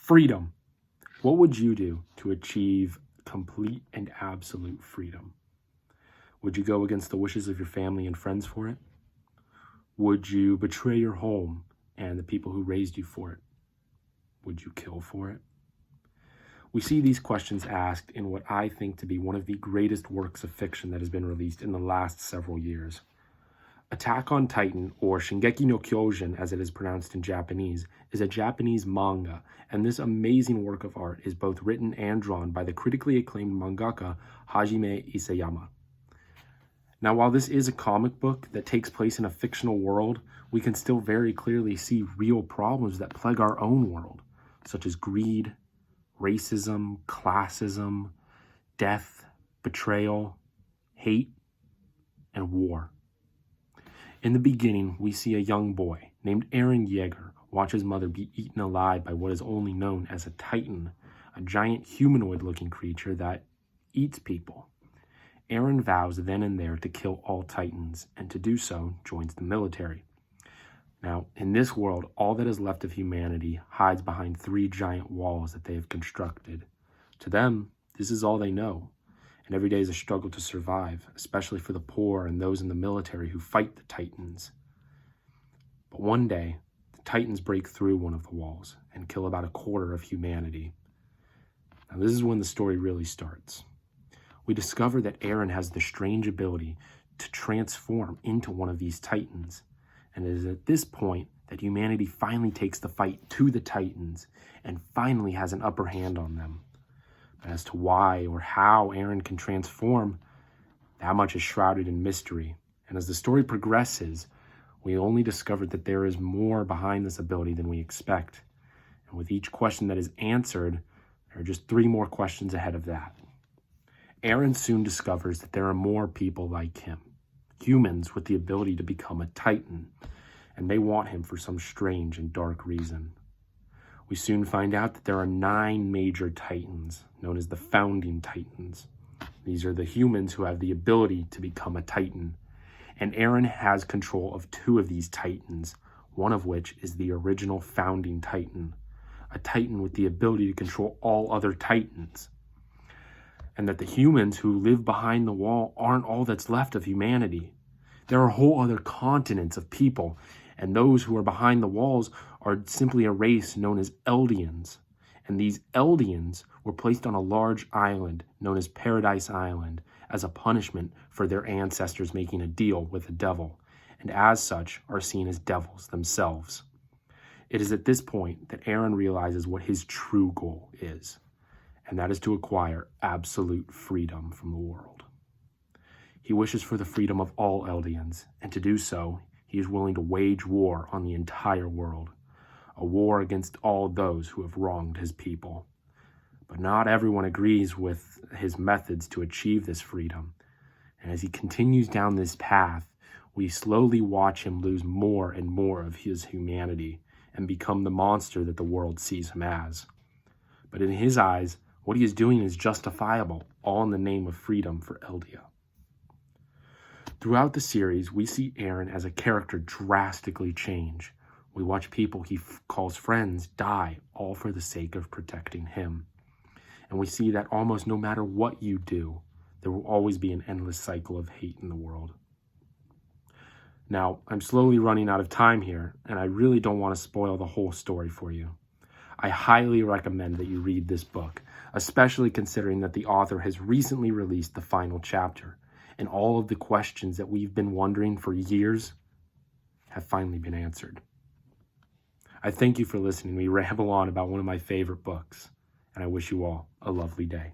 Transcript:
Freedom. What would you do to achieve complete and absolute freedom? Would you go against the wishes of your family and friends for it? Would you betray your home and the people who raised you for it? Would you kill for it? We see these questions asked in what I think to be one of the greatest works of fiction that has been released in the last several years. Attack on Titan, or Shingeki no Kyojin as it is pronounced in Japanese, is a Japanese manga, and this amazing work of art is both written and drawn by the critically acclaimed mangaka Hajime Isayama. Now, while this is a comic book that takes place in a fictional world, we can still very clearly see real problems that plague our own world, such as greed, racism, classism, death, betrayal, hate, and war. In the beginning, we see a young boy named Eren Yeager watch his mother be eaten alive by what is only known as a Titan, a giant humanoid-looking creature that eats people. Eren vows then and there to kill all Titans, and to do so joins the military. Now, in this world, all that is left of humanity hides behind 3 giant walls that they have constructed. To them, this is all they know, and every day is a struggle to survive, especially for the poor and those in the military who fight the Titans. But one day, the Titans break through one of the walls and kill about a quarter of humanity. Now, this is when the story really starts. We discover that Eren has the strange ability to transform into one of these Titans, and it is at this point that humanity finally takes the fight to the Titans and finally has an upper hand on them. But as to why or how Eren can transform, that much is shrouded in mystery, and as the story progresses, we only discover that there is more behind this ability than we expect, and with each question that is answered, there are just 3 more questions ahead of that. Eren soon discovers that there are more people like him, humans with the ability to become a Titan, and they want him for some strange and dark reason. We soon find out that there are 9 major Titans, known as the Founding Titans. These are the humans who have the ability to become a Titan, and Eren has control of 2 of these Titans, one of which is the original Founding Titan, a Titan with the ability to control all other Titans. And that the humans who live behind the wall aren't all that's left of humanity. There are whole other continents of people, and those who are behind the walls are simply a race known as Eldians. And these Eldians were placed on a large island known as Paradise Island as a punishment for their ancestors making a deal with the devil, and as such are seen as devils themselves. It is at this point that Eren realizes what his true goal is, and that is to acquire absolute freedom from the world. He wishes for the freedom of all Eldians, and to do so, he is willing to wage war on the entire world, a war against all those who have wronged his people. But not everyone agrees with his methods to achieve this freedom, and as he continues down this path, we slowly watch him lose more and more of his humanity and become the monster that the world sees him as. But in his eyes, what he is doing is justifiable, all in the name of freedom for Eldia. Throughout the series, we see Eren as a character drastically change. We watch people he calls friends die, all for the sake of protecting him. And we see that almost no matter what you do, there will always be an endless cycle of hate in the world. Now, I'm slowly running out of time here, and I really don't want to spoil the whole story for you. I highly recommend that you read this book, especially considering that the author has recently released the final chapter, and all of the questions that we've been wondering for years have finally been answered. I thank you for listening. We ramble on about one of my favorite books, and I wish you all a lovely day.